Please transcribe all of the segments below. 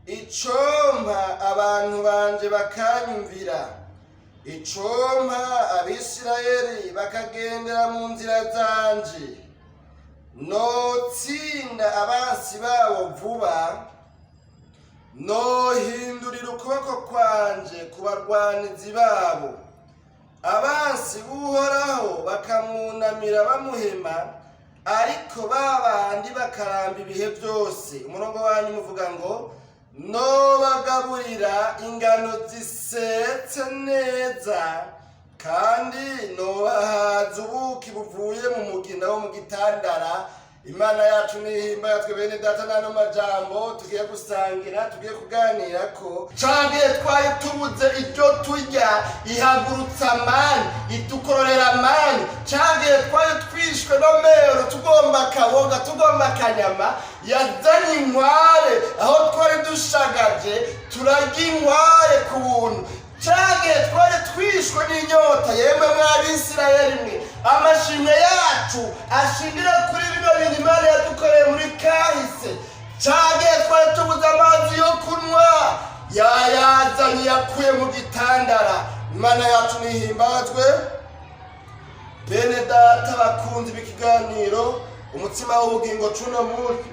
Icompa abantu banje bakanyumvira, Icompa Abisirayeli bakagendera mu nzira zanje, notsinda abansi babo vuba, nohindurira ukuboko kwanje ku barwanizi babo. Abansi b'Uhoraho bakamwunamira bamuhema, ariko babandi bakaramba ibihe byose. Umurongo wanyu muvuga ngo nobagaburira ingano zisetse neza, kandi nobahaza ubuki buvuye mu mugina wo mu gitandara. Imana yacu nihimbazwe bene data n'ano majambo tugiye gusangira, tugiye kuganira ko canke twari tubuze iryo turya ihagurutsa amani, itukororera amani, canke twari twishwe n'omero tugomba kaboga, tugomba kanyama, yazanye inkware aho twari dushagaje turarya inkware ku buntu, canke twari twishwe n'inyota. Yemwe mw'Abisirayeli mwe, amashimwe yacu ashingira kuri bino bintu Imana yadukoreye muri kahise. Canke twari tubuze amazi yo kunywa, yayazanye yakuye mu gitandara. Imana yacu nihimbazwe. Bene data bakunzi b'ikiganiro umutsima w'ubugingo cuno munsi,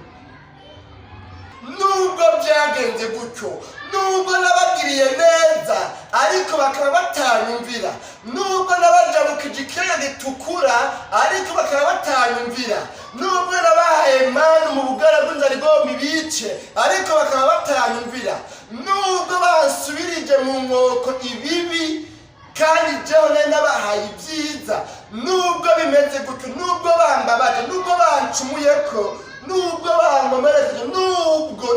nubwo byagenze gutyo, nubwo nabagiriye neza ariko bakaba batanyumvira, nubwo nabajabukije ikiyaga gitukura ariko bakaba batanyumvira, nubwo nabahaye manu mu bugara bw'inzara igomba ibice ariko bakaba batanyumvira, nubwo basubirije mu nkoko ibibi kandi jewe nari nabahaye ibyiza, nubwo bimeze gutyo, nubwo bambabaje, nubwo bancumuyeko, nubwo bankomerekeje, nubwo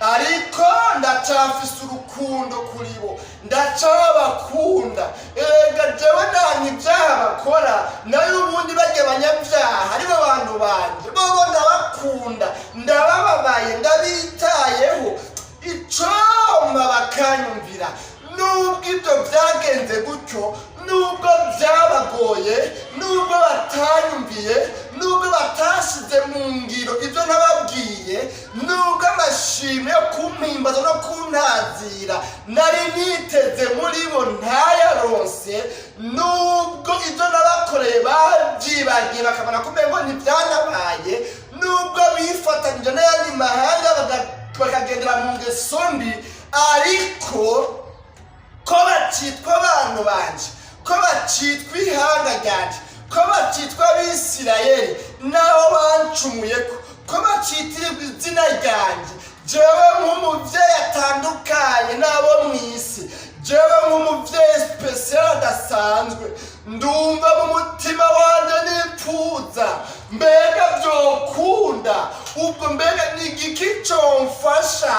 ariko ndacafise urukundo kuri bo, ndacabakunda. Ega jewe nta ibyaha bakora, nayo ubundi barya abanyabyaha aribo bantu banje, bobo ndabakunda, ndabababaye, ndabitayeho. Icompa bakanyumvira, nubwo ibyo byagenze gutyo, nubwo byabagoye, nubwo batanyumviye, nubwo batashize mu ngiro ibyo nababwiye, nubwo amashimwe yo kumpimbaza no kuntazira nari niteze muri bo ntayaronse, nubwo ibyo nabakoreye babyibagiye bakabona kumengo ntibyanabaye, nubwo bifatanyije n'ayandi mahanga bakagendera mu ngeso mbi, ariko ko bacitwa abantu banje, ko bacitwa ihanga ryanje, ko bacitwa Abisirayeli naho bancumuyeko, ko bacitirirwa izina ryanje, jewe nk'umuvyeyi atandukanye n'abo mw'isi, jewe nk'umuvyeyi special adasanzwe, ndumva mu mutima wanje nipfuza mbega vyokunda, ubwo mbega ni igiki comfasha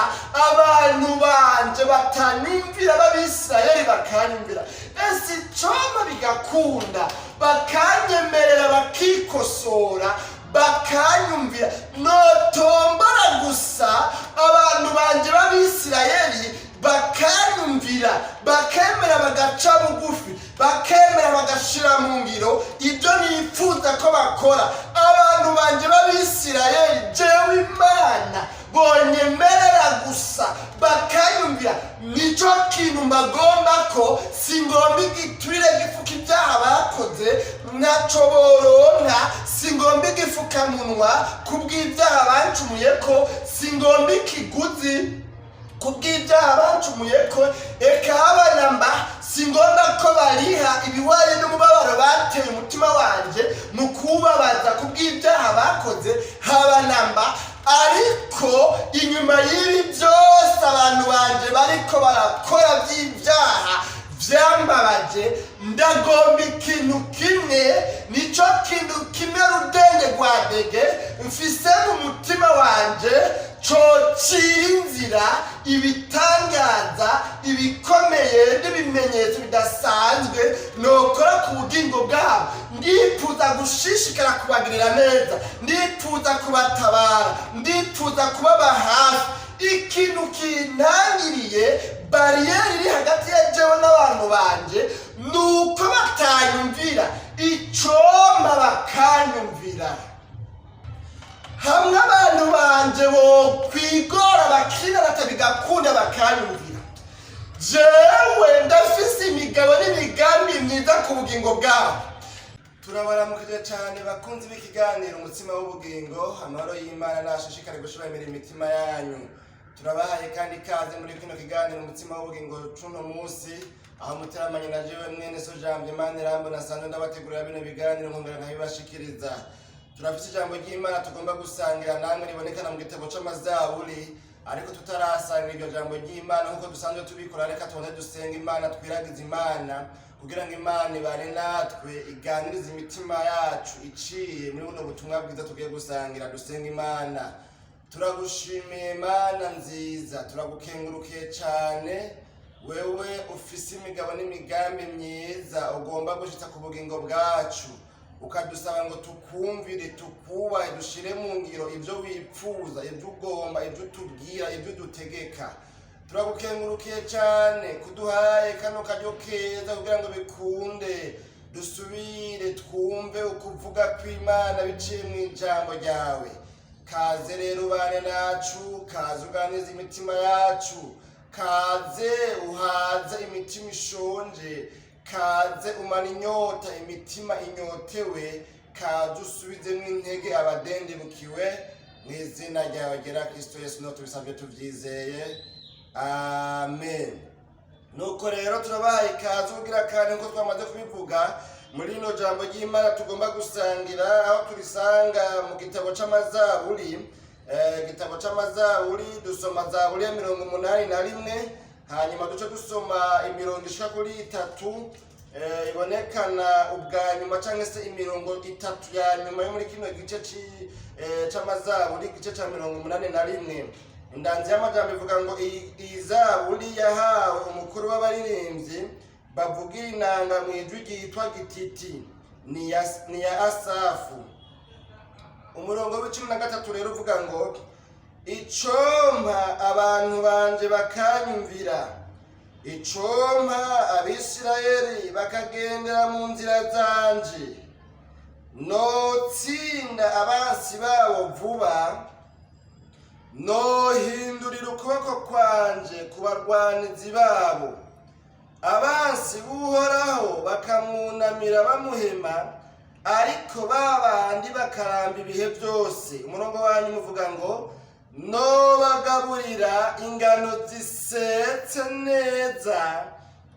abantu banje batanyumvira b'Abisirayeli bakanyumvira. Ese Icompa bigakunda bakanyemerera bakikosora bakanyumvira, notombora gusa abantu banje b'Abisirayeli bakanyumvira, bakemera bagaca bugufi, bakemera bagashira mu ngiro ibyo nifuza ko bakora. Abantu banje b'Abisirayeli jewe Imana bonyemerera gusa bakanyumvira, nico kintu mbagomba ko, singomba igiturire gifuka ibyaha bakoze ntaco boronka, singomba igifukamunwa kubw'ibyaha bancumuyeko, singomba ikiguzi kubw'ibyaha bancumuyeko, eka abanamba singomba ko bariha ibiwaye n'umubabaro bateye umutima wanje mu kubabaza kubw'ibyaha bakoze, habanamba. Ariko inyuma y'ibi byose abantu banje bariko barakora by'ibyaha vyambabaje, ndagomba ikintu kimwe, nico kintu kimwe rudenge rwa dege mfise mu mutima wanje, cocira inzira ibitangaza ibikomeye n'ibimenyetso bidasanzwe nokora ku bugingo bwabo. Ndifuza gushishikara kubagirira neza, ndifuza kubatabara, ndifuza kubaba hafi. Ikintu kintangiriye bariyeri iri hagati ya jewe n'abantu banje, nuko batanyumvira. Icompa bakanyumvira, hamwe abantu banje bo kwigora bakira batabigakunda bakanyumvira. Jewe ndafise imigabo n'imigambi myiza ku bugingo bwabo. Turabaramukije cyane bakunzi b'ikiganiro umutsima w'ubugingo, amahoro y'Imana nashishikare gushiramira imitima yanyu. Turabahaye kandi kaze muri kino kiganiro umutsima w'ubugingo cuno munsi, aho muteramanye na jewe mwene so Janvier Maniramba nasanzwe ndabategurira bino biganiro nkongera nkabibashikiriza. Turafise ijambo ry'Imana tugomba gusangira namwe ribonekana mu gitabo c'amazaburi, ariko tutarasangira iryo jambo ry'Imana nkuko dusanzwe tubikora, reka tubone dusenga Imana, twiragize Imana kugira ngo Imana ibane natwe, iganirize imitima yacu iciye muri buno butumwa bwiza tugiye gusangira. Dusenga Imana. Turagushimiye Mana nziza, turagukengurukiye cyane, wewe ufise imigabo n'imigambi myiza ugomba gushitsa ku bugingo bwacu, ukadusaba ngo tukumvire, tukubahe, dushire mu ngiro ibyo wipfuza, ibyo ugomba, ibyo utubwira, ibyo udutegeka. Turagukengurukiye cyane kuduhaye kano karyo keza kugira ngo bikunde dusubire twumve ukuvuga kw'Imana biciye mu ijambo ryawe. Kaze rero ubane nacu, kaze uganize imitima yacu, kaze uhaze imitima ishonje, kaze umara inyota imitima inyotewe, kaze usubizemo intege abadendebukiwe, mu izina ryawe ryera Kristo Yesu niho tubisabye tuvyizeye, amen. Nuko rero turabahaye ikaze kugira kandi nko twamaze kubivuga muri ino jambo ry'Imana tugomba gusangira, aho turisanga mu gitabo c'amazaburi. Gitabo c'amazaburi dusoma zaburi ya 81, hanyuma duce dusoma imirongo ishika kuri 3 ibonekana ubwa nyuma cyangwa se imirongo 3 ya nyuma yo muri kino gice c'amazaburi, igice ca 81. Indanzi y'amajambo ivuga ngo iyi zaburi yahawe umukuru w'abaririmbyi bavugira inanga mu ijwi ryitwa gititi, ni ya Asafu. Umurongo w'13 rero uvuga ngo icompa abantu banje bakanyumvira, icompa Abisirayeli bakagendera mu nzira zanje, notsinda abansi babo vuba, nohindurira ukuboko kwanje ku barwanizi babo. Abansi b'Uhoraho bakamwunamira bamuhema, ariko babandi bakaramba ibihe byose. Umurongo wanyu muvuga ngo nobagaburira ingano zisetse neza,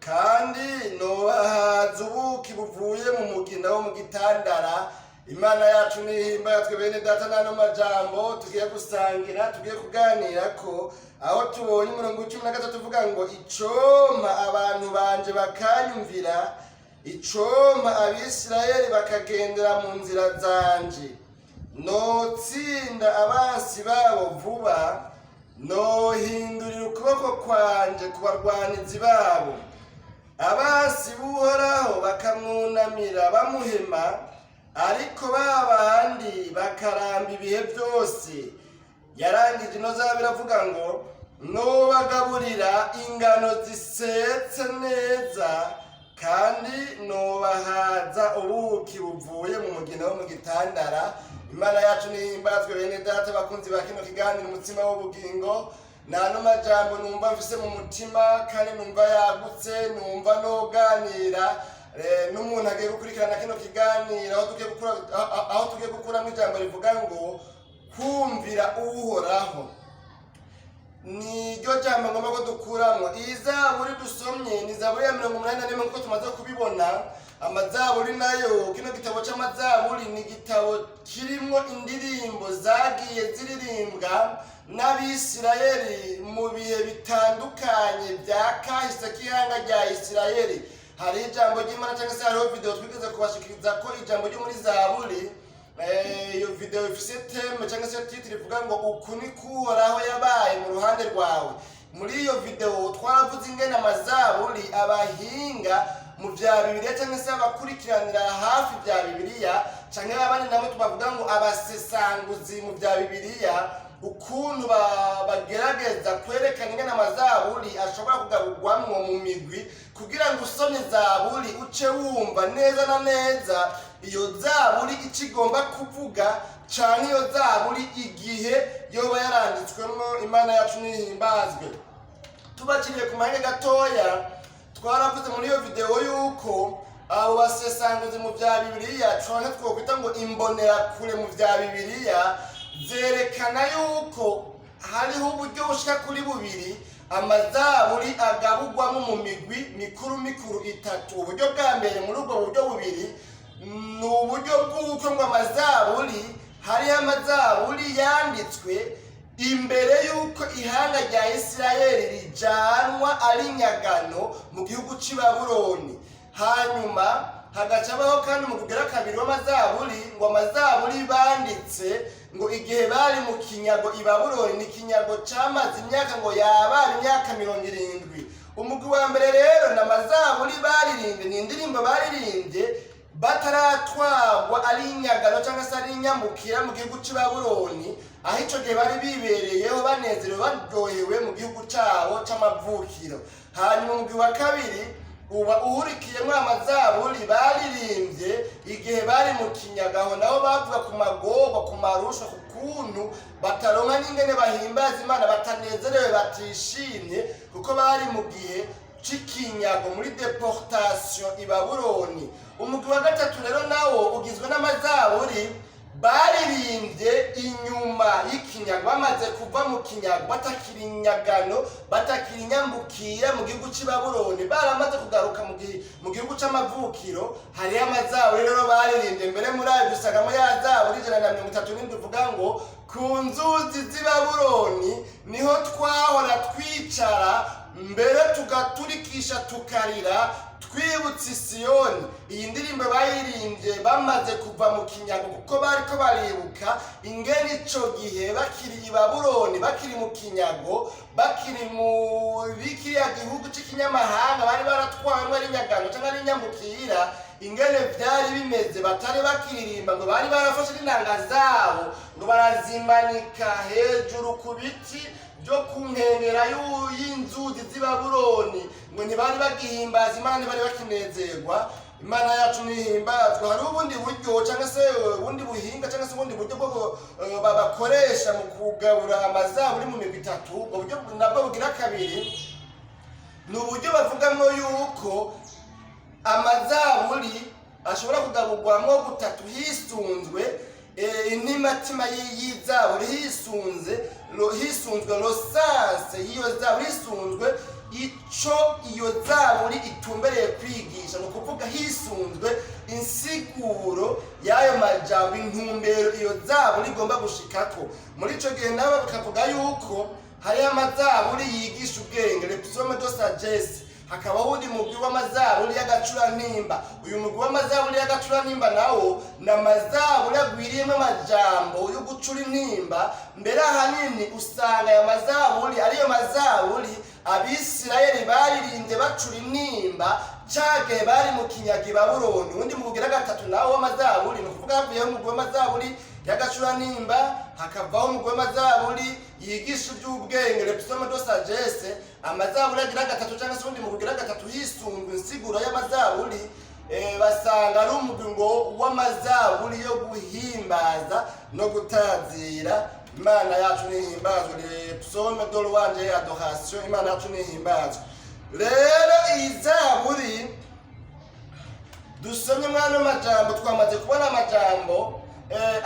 kandi nobahaza ubuki buvuye mu mugina wo mu gitandara. Imana yacu nihimba yatwe bene data n'ano majambo tugiye gusangira, tugiye kuganira ko, aho tubonye umurongo w'13 tuvuga ngo icompa abantu banje bakanyumvira, icompa Abisirayeli bakagendera mu nzira zanje, notsinda abansi babo vuba, nohindurira ukuboko kwanje ku barwanizi babo. Abansi b'Uhoraho bakamwunamira bamuhema, ariko babandi bakaramba ibihe byose. Yarangije ino zaburi avuga ngo nobagaburira ingano zisetse neza, kandi nobahaza ubuki buvuye mu mugina wo mu gitandara. Imana yacu nihimbazwe bene data bakunzi ba kino kiganiro umutsima w'ubugingo. N'ano majambo numva mfise mu mutima kandi numva yagutse, numva noganira n'umuntu agiye gukurikirana kino kiganiro, aho tugiye gukuramo ijambo rivuga ngo kumvira Uhoraho. Niryo jambo ngomba ko dukuramo. Iyi zaburi dusomye ni zaburi ya 81 nkuko tumaze kubibona. Amazaburi nayo, kino gitabo c'amazaburi ni gitabo kirimo indirimbo zagiye ziririmbwa n'Abisirayeli mu bihe bitandukanye bya kahise k'ihanga rya Isirayeli. Hari ijambo ry'Imana cyangwa se hariho video twigeze kubashikiriza ko ijambo ryo muri zaburi, iyo video ifise theme cyangwa se titre ivuga ngo uku ni Uhoraho yabaye mu ruhande rwawe. Muri iyo video twaravuze ingene amazaburi abahinga mu bya Bibiliya cyangwa se abakurikiranira hafi bya Bibiliya cyangwa abandi nabo tubavuga ngo abasesanguzi mu bya Bibiliya, ukuntu bagerageza kwerekana ingene amazaburi ashobora kugarurwamwo mu migwi kugira ngo usome zaburi uce wumva neza na neza iyo zaburi ikigomba kuvuga canke iyo zaburi igihe yoba yaranditswemo. Imana yacu nihimbazwe. Tubakiriye ku mahanga gatoya, twaravuze muri iyo video yuko abo basesanguzi mu bya Bibiliya canke twokwita ngo imbonerakure mu bya Bibiliya zerekana yuko hariho uburyo bushika kuri bubiri amazaburi agabugwamo mu migwi mikuru mikuru itatu. Uburyo bwa mbere muri ubwo buryo bubiri ni uburyo bw'uko ngo amazaburi hariho amazaburi yanditswe imbere y'uko ihanga rya Isirayeli rijanwa ari nyagano mu gihugu cy'i Babuloni. Hanyuma hagacabaho kandi mu kugera kabiri w'amazaburi ngo amazaburi banditse ngo igihe bari mu kinyago i Babuloni, ni kinyago cyamaze imyaka ngo yabara imyaka 70. Umugwi wa mbere rero na amazaburi baririmbye, ni indirimbo baririmbye bataratwagwa ari inyagano cyangwa se ari inyambukira mu gihugu cy'i Babuloni, aho icyo gihe bari bibereyeho banezerewe baryohewe mu gihugu cyabo cy'amavukiro. Hanyuma umugwi wa kabiri uba uhurikiyemo amazaburi baririmbye igihe bari mu kinyagaho, nabo bavuga ku magorwa, ku marusha, ku kuntu bataronka n'ingene bahimbaza Imana, batanezerewe, batishimye kuko bari mu gihe c'ikinyago muri deportation i Babuloni. Umugwi wa gatatu rero nawo ugizwe n'amazaburi baririmbye inyuma y'ikinyago, bamaze kuva mu kinyago, batakiri inyagano, batakiri inyambukira mu gihugu cy'i Babuloni, baramaze kugaruka mu gihugu c'amavukiro. Hariho amazaburi rero baririmbye. Mbere muri ayo dusangamo ya zaburi 137 uvuga ngo ku nzuzi z'i Babuloni niho twahora twicara, mbere tugaturikisha tukarira twibutse Siyoni. Iyi ndirimbo bayirimbye bamaze kuva mu kinyago kuko bariko baribuka ingene ico gihe bakiri i Babuloni, bakiri mu kinyago, bakiri muri kiriya gihugu c'ikinyamahanga bari baratwawemo ari nyagano cyangwa ari nyambukira, ingene vyari bimeze. Batari bakiririmba ngo bari barafashe n'inanga zabo ngo barazimanika hejuru ku biti byo ku nkengera y'inzuzi z'i Babuloni, ngo ntibari bagihimbaza Imana, ntibari bakinezerwa. Imana yacu nihimbazwa. Hari ubundi buryo cyangwa se ubundi buhinga cyangwa se ubundi buryo bwo babakoresha mu kugabura amazaburi mu migwi itatu. Ubwo buryo nabwo bugira kabiri, ni uburyo bavugamo yuko amazaburi ashobora kugaburwamo gutatu hisunzwe intimatima y'izaburi, hisunzwe losanse y'iyo zaburi, hisunzwe ico iyo zaburi itumbereye kwigisha, ni ukuvuga hisunzwe insiguro y'ayo majambo, intumbero iyo zaburi igomba gushikako. Muri ico gihe nabo bakavuga yuko hari amazaburi yigisha ubwenge, le psaume de sagesse. Hakaba undi mugwi w'amazaburi y'agacurantimba. Uyu mugwi w'amazaburi y'agacurantimba nawo na amazaburi agwiriyemo amajambo yo gucura intimba. Mbere ahanini usanga aya mazaburi ariyo mazaburi Abisirayeli baririmbye bacura intimba cage bari mu kinyago i Babuloni. Undi mugwi wa gatatu nawo w'amazaburi, ni ukuvuga havuyeho umugwi w'amazaburi y'agacurantimba, hakavaho umugwi w'amazaburi yigisha iby'ubwenge, le psaume de sagesse. Amazaburi agira gatatu cyangwa se undi mugwi wa gatatu hisunzwe insiguro y'amazaburi, basanga ari umugwi ngo w'amazaburi yo guhimbaza no gutazira Imana yacu nihimbazwe, le psaume de louange et adoration. Imana yacu nihimbazwe. Rero iyi zaburi dusomye mwana amajambo, twamaze kubona amajambo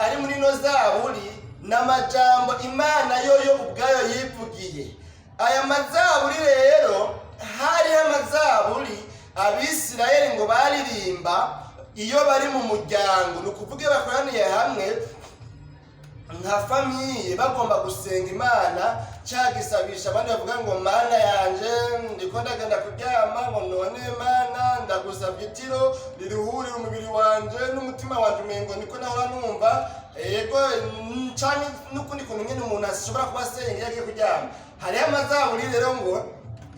ari muri no zaburi n'amajambo Imana yoyo ubwayo yivugiye. Aya mazaburi rero hari amazaburi Abisirayeli ngo baririmba iyo bari mu muryango, ni ukuvuga bakoraniye hamwe nka famiye bagomba gusenga Imana, cyagisabisha abandi bavuga ngo Mana yanje ndiko ndagenda kuryama, ngo none Mana ndagusabye itiro riruhurira umubiri wanje n'umutima wanje, umengo niko nahora numva yego cyane n'ukundi kuntu nyine umuntu ashobora kuba asenga yagiye kuryama. Hariho amazaburi rero ngo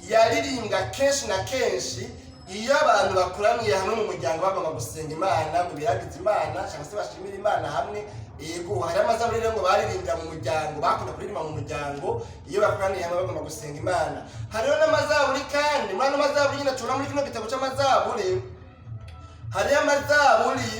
yaririmbwa kenshi na kenshi iyo abantu bakoraniye hamwe mu muryango bagomba gusenga Imana, mu biragiza Imana cyangwa se bashimira Imana hamwe. Yego hari amazaburi rero ngo baririmbira mu muryango, bakunda kuririmba mu muryango iyo bakoraniye hamwe bagomba gusenga Imana. Hariho n'amazaburi kandi muri ano mazaburi nyine tubona muri kino gitabo cy'amazaburi, hariho amazaburi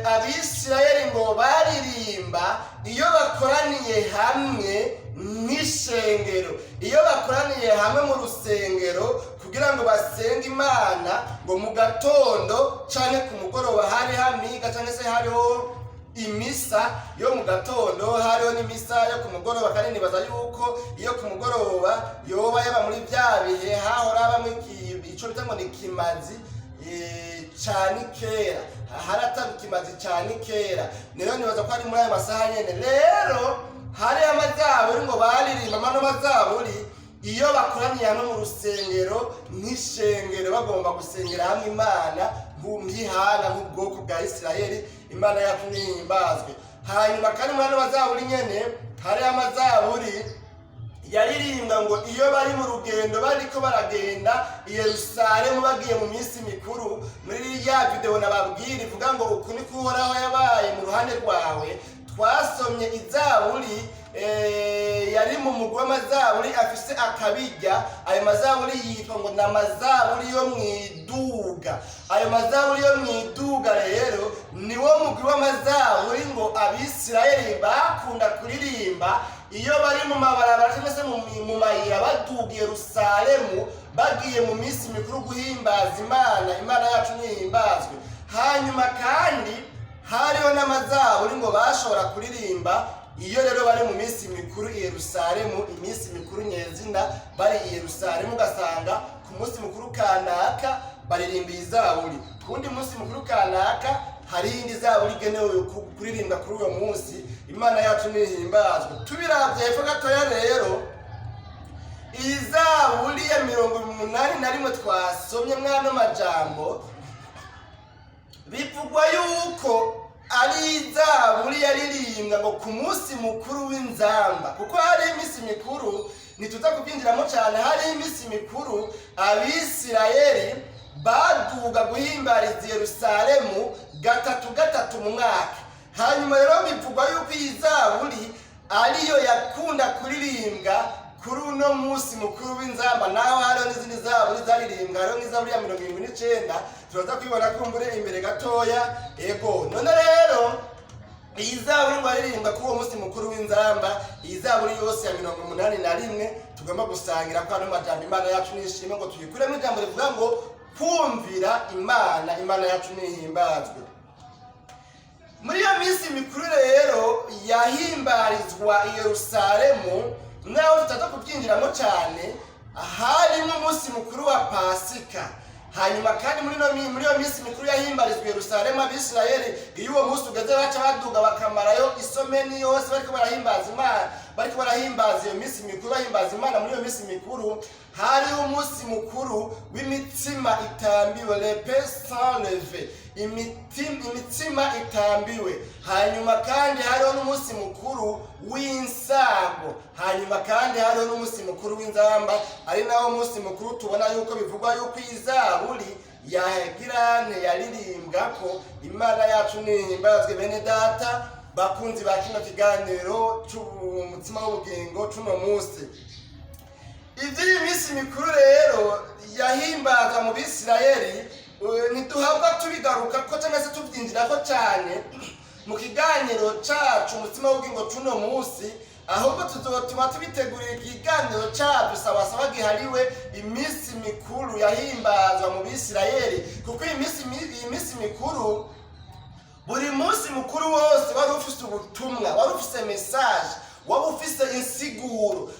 abisirayeli ngo baririmba iyo bakoraniye hamwe nk'ishengero, iyo bakoraniye hamwe mu rusengero kugira ngo basenge Imana, ngo mu gatondo canke ku mugoroba hari hamiga canke se hariho imisa yo mu gatondo, hariho n'imisa yo ku mugoroba, kandi nibaza yuko iyo ku mugoroba yoba yaba muri bya bihe hahora habamo ico bita ngo ni kimazi cani kera, harataba ikimazi cani kera. Rero nibaza ko ari muri ayo masaha nyene. Rero hari amazaburi ngo baririmba amano mazaburi iyo bakoraniye hamwe mu rusengero nk'ishengero, bagomba gusengera hamwe Imana nk'ihana nk'ubwoko bwa Isirayeli. Imana yacu nihimbazwe. Hanyuma kandi muri ano mazaburi nyene hari amazaburi yaririmbwa ngo iyo bari mu rugendo bariko baragenda i Yerusalemu bagiye mu minsi mikuru. Muri ya video nababwira ivuga ngo uku niko Uhoraho yabaye mu ruhande rwawe. Twasomye izaburi yari mu mugwi w'amazaburi afise akabirya. Ayo mazaburi yitwa ngo n'amazaburi yo mwiduga. Ayo mazaburi yo mwiduga rero niwo mugwi w'amazaburi ngo abisirayeli bakunda kuririmba iyo bari mu mabarabara cyangwa se mu mayira baduga Yerusalemu bagiye mu minsi mikuru guhimbaza Imana. Imana yacu nihimbazwe. Hanyuma kandi hariho n'amazaburi ngo bashobora kuririmba iyo rero bari mu minsi mikuru i Yerusalemu, iminsi mikuru nyezina bari i Yerusalemu, ugasanga ku munsi mukuru kanaka baririmba izaburi, kundi munsi mukuru kanaka hari indi zaburi igenewe kuririmba kuri uwo munsi. Imana yacu nihimbazwe. Tubiravye hepfo gatoya rero izaburi ya 81 twasomye mwano majambo bivugwa yuko ari izaburi yaririmbwa ngo ku munsi mukuru w'inzamba, kuko hari iminsi mikuru ntituza kubyinjiramo cyane. hari iminsi mikuru abisirayeli baduga guhimbariza Yerusalemu gatatu mu mwaka. Hanyuma rero bivugwa yuko iyi zaburi ariyo yakunda kuririmbwa kuri uno munsi mukuru w'inzamba. Naho hariho n'izindi zaburi zaririmbwa, hariho nk'izaburi ya 79 turaza kwibona kumbure imbere gatoya. Ego none rero iyi zaburi ngo aririmbwa kuri uwo munsi mukuru w'inzamba. Iyi zaburi yose ya 81 tugomba gusangira kwa no majambo. Imana yacu nishime ngo tuyikuremo ijambo rivuga ngo kumvira Imana. Imana yacu nihimbazwe. Muri iyo minsi mikuru rero yahimbarizwa i Yerusalemu, naho tutaza kubyinjiramo cyane, harimo umunsi mukuru wa Pasika. Hanyuma kandi muri iyo minsi mikuru yahimbarizwa i Yerusalemu, abisirayeli iyo uwo munsi ugeze baca baduga bakamarayo isomeni yose bariko barahimbaza Imana, bariko barahimbaza iyo minsi mikuru, bahimbaza Imana. Muri iyo minsi mikuru hariho umunsi mukuru w'imitsima itambiwe, le pain sans levain, imitsima itambiwe. Hanyuma kandi hariho n'umunsi mukuru w'insago. hanyuma kandi hariho n'umunsi mukuru w'inzamba, ari nawo munsi mukuru tubona yuko bivugwa yuko izaburi yahegirane yaririmbwa ko. Imana yacu nihimbazwe bene data bakunzi ba kino kiganiro cy'umutsima w'ubugingo cuno munsi. Ivy'iyi minsi mikuru rero yahimbaza mu Bisirayeli ntiduhabwa tubigaruka ko cyangwa se tubyinjirako cyane mu kiganiro cacu umutsima w'ubugingo cuno munsi, ahubwo tuzotuma tubitegurira ikiganiro cacu sawa gihariwe iminsi mikuru yahimbazwa mu Bisirayeli. Kuko iyi minsi mikuru, buri munsi mukuru wose wari ufise ubutumwa, wari ufise message, wari ufise insiguro.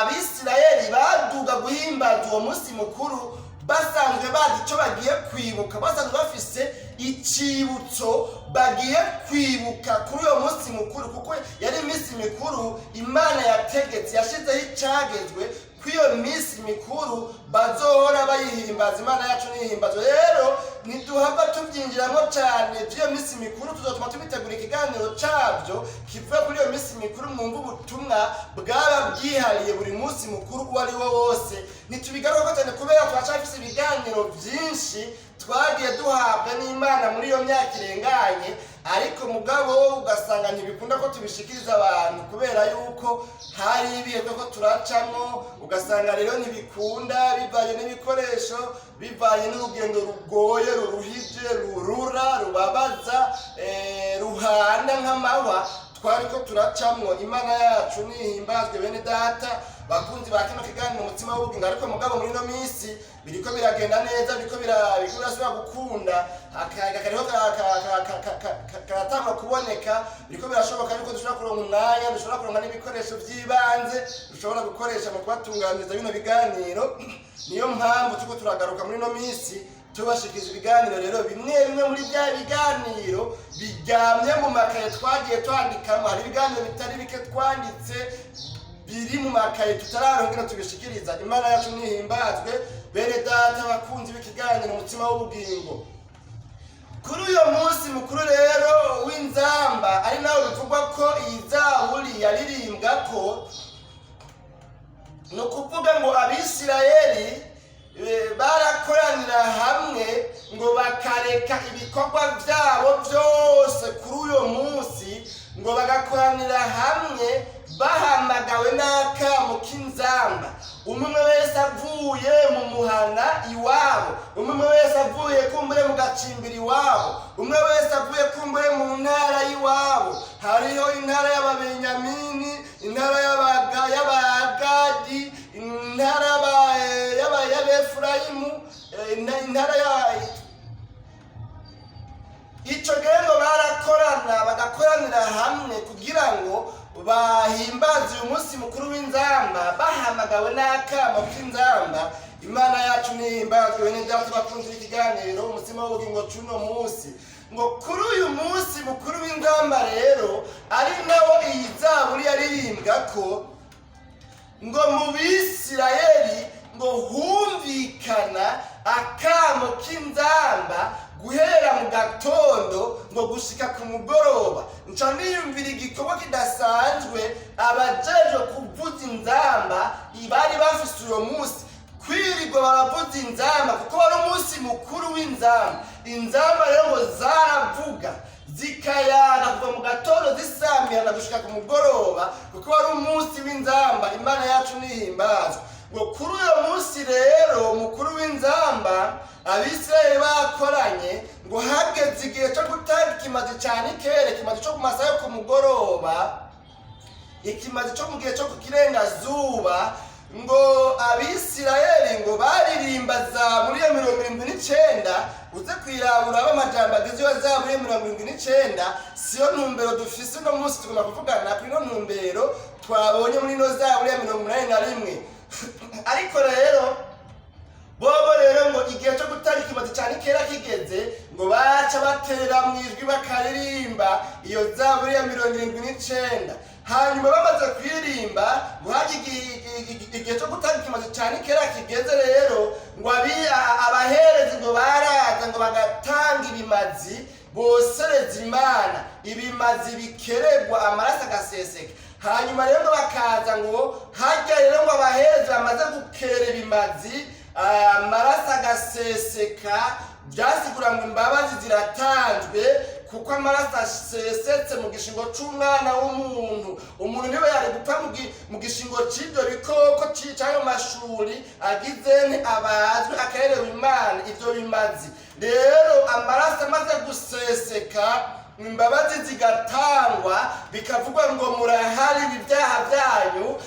Abisirayeli baduga guhimbaza uwo munsi mukuru basanzwe bazi icyo bagiye kwibuka, basanzwe bafise icibutso bagiye kwibuka kuri uwo munsi mukuru, kuko yari iminsi mikuru Imana yategetse, yashizeho icagezwe kw'iyo minsi mikuru bazohora bayihimbaza. Imana yacu nihimbazwe. Rero ntiduhava tubyinjiramo cyane by'iyo minsi mikuru, tuzotuma tubitegura ikiganiro cyabyo kivuga kuri iyo minsi mikuru, mwumva ubutumwa bwaba bwihariye buri munsi mukuru uwo ari wo wose. Ntitubigaruka cyane kubera twacafise ibiganiro byinshi twagiye duhabwa n'Imana muri iyo myaka irenganye, ariko mugabo ugasanga ntibikunda ko tubishikiriza abantu kubera yuko hari ibihe ko turacamo, ugasanga rero ntibikunda bivanye n'ibikoresho, bivanye n'urugendo rugoye, ruruhije, rurura, rubabaza, ruhanda nk'amahwa twariko turacamwo. Imana yacu nihimbazwe bene data bakunzi ba kino kiganiro umutima w'ubugingo, ariko mugabo muri no minsi biriko biragenda neza, biriko birasubira gukunda, akayaga kariho karatanga kuboneka, biriko birashoboka yuko dushobora kuronka umwanya, dushobora kuronka n'ibikoresho by'ibanze dushobora gukoresha mu kubatunganiriza bino biganiro. Niyo mpamvu turiko turagaruka muri no minsi tubashikiriza ibiganiro rero bimwe bimwe muri bya biganiro biryamye mu makaye twagiye twandikamo. Hari ibiganiro bitari bike twanditse biri mu makaye tutararongera tubishikiriza. Imana yacu nihimbazwe bene data bakunzi b'ikiganiro umutima w'ubugingo. Kuri uyo munsi mukuru rero w'inzamba, ari nawe bivugwa ko iyi zaburi yaririmbwa ko, no kuvuga ngo Abisirayeli barakoranira hamwe ngo bakareka ibikorwa byabo byose kuri uyo munsi, ngo bagakoranira hamwe bahamagawe n'akamo k'inzamba, umwe wese avuye mu muhana iwabo, umwe wese avuye kumbure mu gacimbiri iwabo, umwe wese avuye kumbure mu ntara y'iwabo. Hariho intara y'Ababenyamini, intara y'Abagadi, intara y'Abefurayimu, intara ico gendo barakorana bagakoranira hamwe kugira ngo bahimbaze uyu munsi mukuru w'inzamba bahamagawe n'akamo k'inzamba. Imana yacu nihimbazwe bene data bakunzi b'ikiganiro umutima w'ubugingo c'uno munsi, ngo kuri uyu munsi mukuru w'inzamba rero ari nawo iyi zaburi yaririmbwa ko, ngo mu Bisirayeli ngo humvikana akamo k'inzamba guhera mu gatondo ngo gushika ku mugoroba. Nca niyumvira igikorwa kidasanzwe abajejwe kuvuza inzamba bari bafise uyo munsi, kwirirwa baravuza inzamba kuko wari umunsi mukuru w'inzamba. Inzamba rero ngo zaravuga zikayaga kuva mu gatondo zisamirana gushika ku mugoroba kuko wari umunsi w'inzamba. Imana yacu nihimbazwe. Ngo kuri uyo munsi rero mukuru w'inzamba Abisirayeli bakoranye, ngo hageze igihe cyo gutanga ikimazi cyane kere, ikimazi cyo ku masaha yo ku mugoroba, ikimazi cyo mu gihe cyo ku kirengazuba, ngo Abisirayeli ngo baririmba zaburi ya 79. uze kwirabura b'amajambo agize yo zaburi ya 79. siyo ntumbero dufise uno munsi tugomba kuvugana kuri no ntumbero twabonye muri no zaburi ya 81. Ariko rero bobo rero ngo igihe cyo gutanga ikimazi cyane kera kigeze, ngo baca batera mu ijwi bakaririmba iyo zaburi ya 79. hanyuma bamaze kuririmba ngo haje igihe cyo gutanga ikimazi cyane kera kigeze rero, ngo abaherezi ngo baraza ngo bagatanga ibimazi bosereza Imana, ibimazi bikeregwa amaraso agaseseka. Hanyuma rero bakaza ngo hajya rero ngo abaherezi bamaze gukera ibimazi amaraso agaseseka, byasigura ngo imbabazi ziratanzwe kuko amaraso asesetse mu gishingo c'umwana w'umuntu. Umuntu niwe yari gupfa mu gishingo c'ibyo bikoko cy'ayo mashuri agize abazwe akaherewe Imana ivyo bimazi. Rero amaraso amaze guseseka, imbabazi zigatangwa, bikavugwa ngo murahari ibyaha byanyu.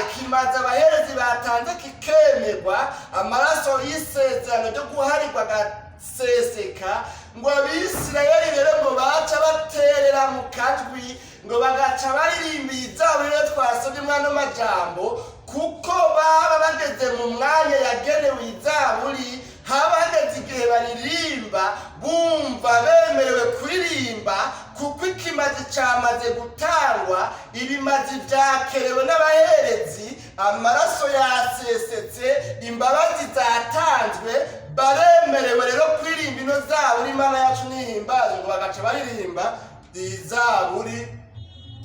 Ikimazi abaherezi batanze kikemerwa, amaraso y'isezerano ryo guharirwa agaseseka, ngo Abisirayeli rero ngo baca baterera mu kajwi, ngo bagaca baririmba izaburi rero twasomye mwano majambo, kuko baba bageze mu mwanya yagenewe izaburi. Haba hageze igihe baririmba bumva bemerewe kuririmba, kuko ikimazi cyamaze gutangwa, ibimazi byakerewe n'abaherezi, amaraso yasesetse, imbabazi zatanzwe, baremerewe rero kuririmba ino zaburi. Imana yacu nihimbazwe. ngo bagaca baririmba izaburi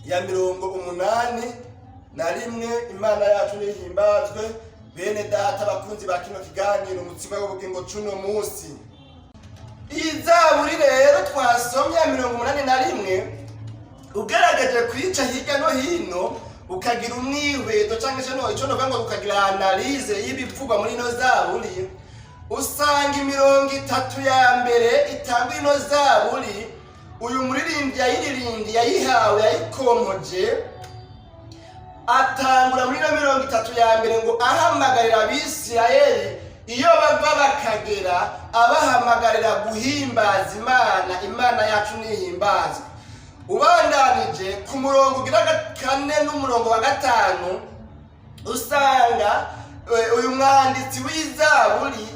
ya 81. Imana yacu nihimbazwe bene data bakunzi ba kino kiganiro umutima w'ubugingo c'uno munsi. iyi zaburi rero twasomye 81 ugerageje kwica hirya no hino ukagira umwihwezo cyangwa se icyo novuga ngo ukagira analyse y'ibivugwa muri ino zaburi, usanga 30 ya mbere itangwa ino zaburi uyu muririmbyi yayiririmbye yayihawe yayikompoje atangura muri ino 30 ya mbere ngo ahamagarira abisirayeli iyo bava bakagera abahamagarira guhimbaza Imana yacu nihimbazwe. Ubandanije ku murongo ugira 4 n'umurongo wa 5 usanga uyu mwanditsi w'izaburi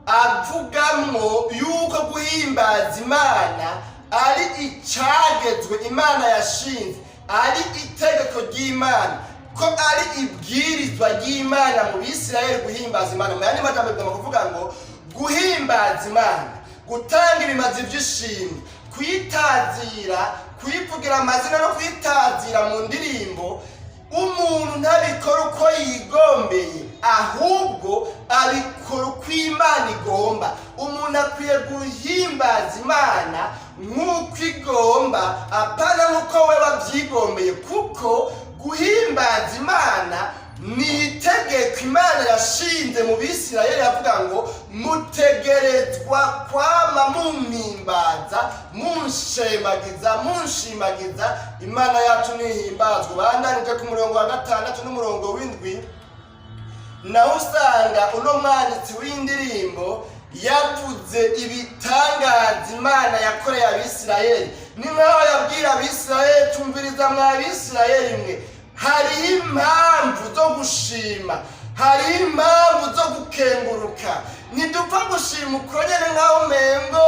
avugamwo yuko guhimbaza Imana ari icagezwe Imana yashinze, ari itegeko ry'Imana, ko ari ibwirizwa ry'Imana mu Bisirayeli guhimbaza Imana. Mu yandi majambo bigomba kuvuga ngo guhimbaza Imana, gutanga ibimazi by'ishimwe, kwitazira, kwivugira amazina no kwitazira mu ndirimbo, umuntu ntabikora uko yigombeye ahubwo abikora uko Imana igomba. Umuntu akwiye guhimbaza Imana nk'uko igomba, apana nk'uko we wabyigombeye, kuko guhimbaza Imana ni itegeko Imana yashinze mu Bisirayeli avuga ngo mutegerezwa kwama mumpimbaza munshimagiza Imana yacu nihimbazwe. Bandanije ku murongo wa 6 n'umurongo w'7 naho usanga uno mwanditsi w'indirimbo yavuze ibitangaza Imana yakoreye Abisirayeli. Ni nkaho yabwira Abisirayeli, tumviriza mwa Bisirayeli mwe, hari impamvu zo gushima, hari impamvu zo gukenguruka. Ntidupfa gushima uko nyene nkaho umengo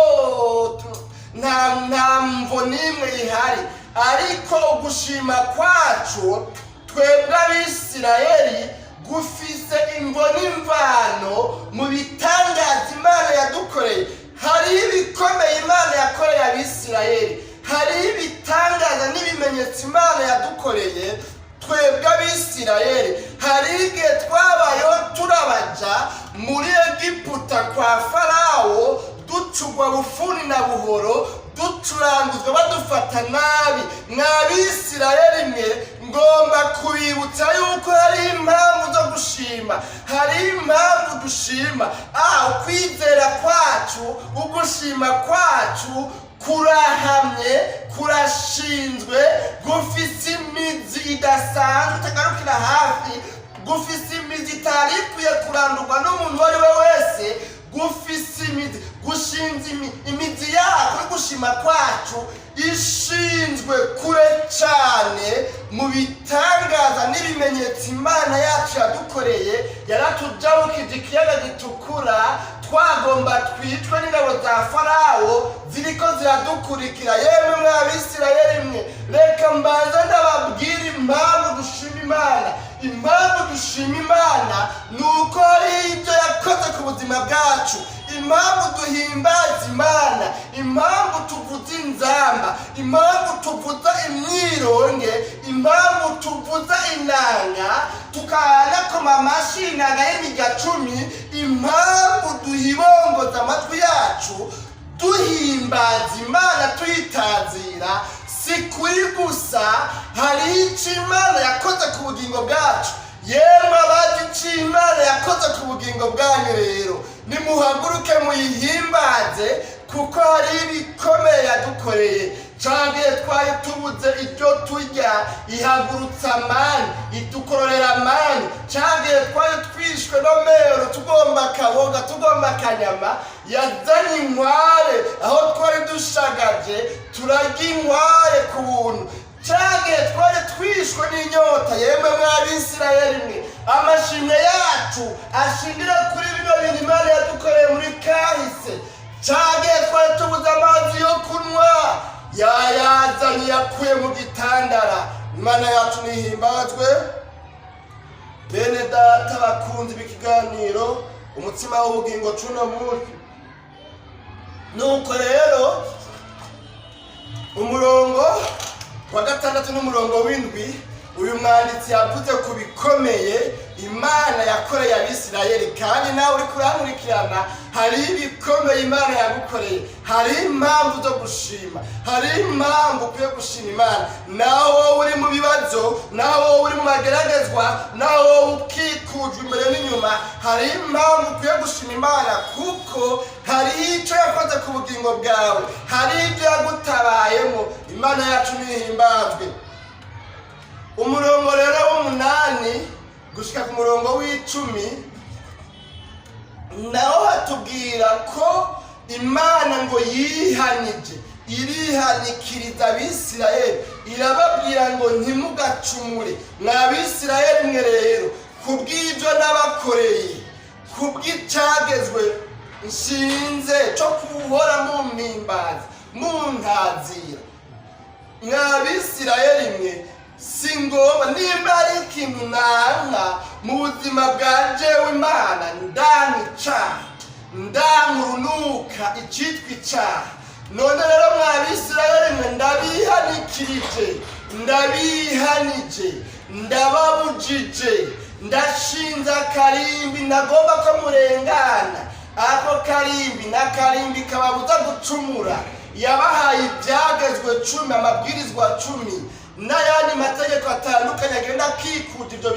nta mvo n'imwe ihari, ariko ugushima kwacu twebwe Abisirayeli gufise imvo n'imvano mu bitangaza Imana yadukoreye. Hari ibikomeye Imana yakoreye Abisirayeli, hari ibitangaza n'ibimenyetso Imana yadukoreye twebwe Abisirayeli. Hari igihe twabayeho turabaja muri Egiputa kwa Farawo, ducugwa bufuni na buhoro, ducuranguzwa badufata nabi. Mw'Abisirayeli mwe ngomba kubibutsa yuko hari impamvu zo gushima, hari impamvu dushima. Ukwizera kwacu, ugushima kwacu kurahamye, kurashinzwe, gufise imizi idasanzwe itagarukira hafi, gufise imizi itari ikwiye kurandurwa n'umuntu uwo ari we wese, gufise imizi, gushinze imizi yako yo gushima kwacu ishinzwe kure cyane mu bitangaza n'ibimenyetso Imana yacu yadukoreye. Yaratujabukije ikiyaga gitukura, twagomba twicwe n'ingabo za Farawo ziriko ziradukurikira. Yemwe mw'Abisirayeli mwe, reka mbanza ndababwira impamvu dushima Imana. Impamvu dushima Imana nuko hari ibyo yakoze ku buzima bwacu, impamvu duhimbaza Imana, impamvu tuvuza inzamba, impamvu tuvuza imyironge, impamvu tuvuza inanga, tukanakoma amashyi inanga y'imirya 10, impamvu duhibongoza amatwi yacu duhimbaza Imana tuyitazira, si kuri gusa, hari icyo Imana yakoze ku bugingo bwacu. Yemwe abazi icyo Imana yakoze ku bugingo bwanyu rero nimuhaguruke muyihimbaze, kuko hari ibikomeye yadukoreye. Janvier twari tubuze ibyo turya, ihagurutsa amani, idukororera amani. Janvier twari twishwe no mero, tugomba akaboga, tugomba akanyama, yazanye inkware aho twari dushagaje, turarya inkware ku buntu. Janvier twari twishwe n'inyota. Yemwe mw'Abisirayeli mwe, amashimwe yacu ashingira kuri bino bintu Imana yadukoreye muri kahise. Janvier twari tubuze amazi yo kunywa, yazanye yakuye mu gitandara. Imana yacu nihimbazwe. Bene data bakunzi b'ikiganiro umutsima w'ubugingo cuno munsi, nuko rero umurongo wa 6 n'umurongo w'7 uyu mwanditsi yavuze ku bikomeye Imana yakoreye Abisirayeli, kandi nawe uri kurankurikirana hari ibikomeye Imana yagukoreye, hari impamvu zo gushima, hari impamvu ukwiye gushima Imana. Naho wowe uri mu bibazo, naho wowe uri mu mageragezwa, naho wowe ukikujwe imbere n'inyuma, hari impamvu ukwiye gushima Imana, kuko hari icyo yakoze ku bugingo bwawe, hari ibyo yagutabayemo. Imana yacu nihimbazwe. Umurongo rero w'8 gushika ku murongo w'10 naho hatubwira ko Imana ngo yihanije, irihanikiriza Abisirayeli, irababwira ngo ntimugacumure mwa Bisirayeli mwe rero kubw'ibyo nabakoreye, kubw'icagezwe nshinze cyo kuhora mumpimbaza muntazira. Mwa Bisirayeli mwe singomba nimba ari ikintu nanka mu buzima bwa jewe Imana ndanica, ndamurunuka icitwa icaha. None rero mwa Bisirayeli mwe ndabihanije, ndababujije, ndashinze akarimbi ntagomba ko murengana. Ako karimbi n'akarimbi kababuza gucumura. Yabahaye ibyagezwe 10, amabwirizwa 10 n'ayandi mategeko atandukanye agenda akikuta ibyo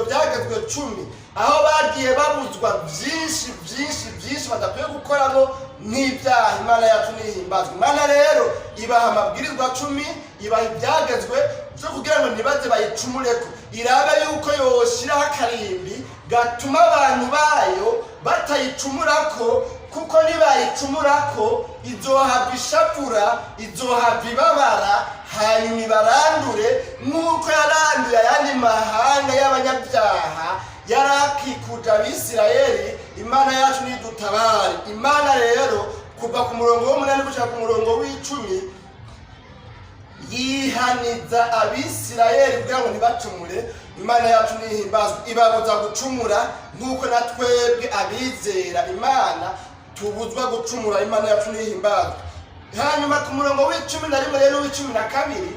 byagezwe 10, aho bagiye babuzwa byinshi badakwiye gukoramo n'ibyaha. Imana yacu nihimbazwe. Imana rero ibaha amabwirizwa 10, ibaha ibyagezwe byo kugira ngo ntibaze bayicumureko, irabe yuko yoshiraho akarimbi gatuma abantu bayo batayicumurako, kuko nibayicumurako izohava ishapura, izohava ibabara, hanyuma ibarandure nk'uko yaranduye ayandi mahanga y'abanyabyaha yarakikuje Abisirayeli. Imana yacu nidutabare. Imana rero kuva ku murongo w'8 gushika ku murongo w'10 yihaniza Abisirayeli kugira ngo ntibacumure. Imana yacu nihimbazwe, ibabuza gucumura nk'uko natwebwe abizera Imana tubuzwa gucumura. Imana yacu nihimbazwe. Hanyuma ku murongo w'11 rero w'12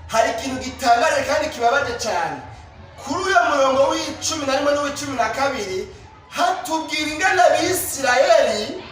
hari ikintu gitangaje kandi kibabaje cyane. Kuri uyo murongo w'11 n'uw'12 hatubwira ingana Abisirayeli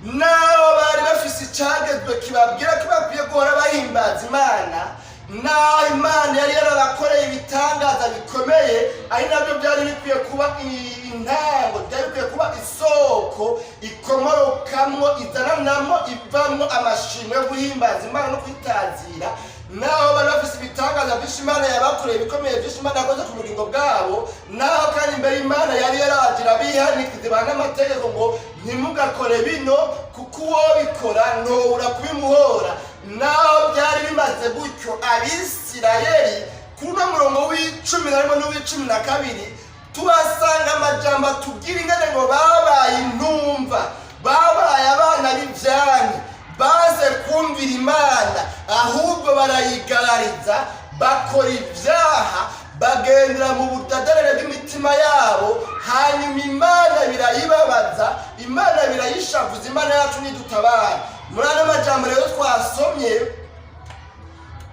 naho bari bafise icagezwe kibabwira ko bakwiye guhora bahimbaza Imana, naho Imana yari yarabakoreye ibitangaza bikomeye, ari nabyo byari bikwiye kuba intango, byari bikwiye kuba isoko ikomorokamwo, izananamo, ivamwo amashimwe yo guhimbaza Imana no kwitazira. Naho bari bafise ibitangaza byinshi Imana yabakoreye bikomeye, byinshi Imana yakoze ku bugingo bwabo, naho kandi imbere Imana yari yaragira bihanikiza bana amategeko ngo ntimugakore bino, kuko uwo bikora ntobura kubimuhora. Naho byari bimaze gutyo, Abisirayeli kuri uno murongo w'11 n'uw'12 tuhasanga amajambo atubwira ingene ngo babaye intumva, babaye abana b'ivyani, baze kumvira Imana, ahubwo barayigarariza, bakora ibyaha, bagendera mu butadarere bw'imitima yabo, hanyuma Imana birayibabaza, Imana birayishavuza. Imana yacu nidutabara. Muri ano majambo rero twasomye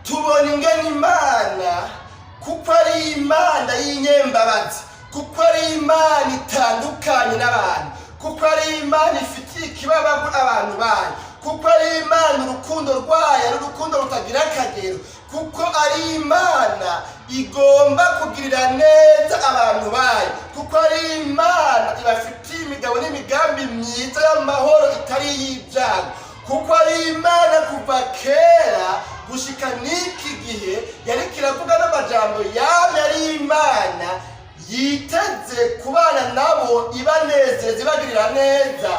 tubona ingene Imana, kuko ari Imana y'inyembabazi, kuko ari Imana itandukanye n'abantu, kuko ari Imana ifitiye ikibabagu abantu bayo, kuko ari Imana urukundo rwayo ari urukundo rutagira akagero, kuko ari Imana igomba kugirira neza abantu bayo, kuko ari Imana ibafitiye imigabo n'imigambi myiza y'amahoro itari y'ibyago, kuko ari Imana kuva kera gushika n'iki gihe yari kiravuga n'amajambo yamye ari Imana yiteze kubana nabo, ibanezeza, ibagirira neza.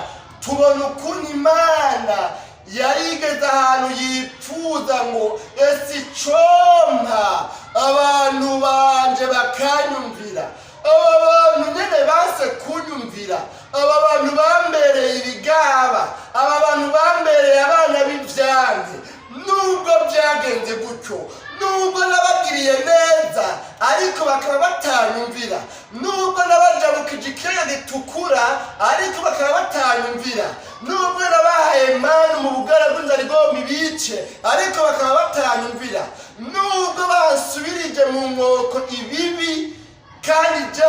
Tubona ukuntu Imana yarigeze ahantu yipfuza ngo ese Icompa abantu banje bakanyumvira. Aba bantu nyene base kunyumvira, aba bantu bambereye ibigaba, aba bantu bambereye abana b'ivyanke. Nubwo byagenze gutyo, nubwo nabagiriye neza, ariko bakaba batanyumvira, nubwo nabajabukije ikiyaga gitukura, ariko bakaba batanyumvira, nubwo nabahaye manu mu bugara bw'inzara igomba ibice, ariko bakaba batanyumvira, nubwo basubirije mu nkoko ibibi, kandi je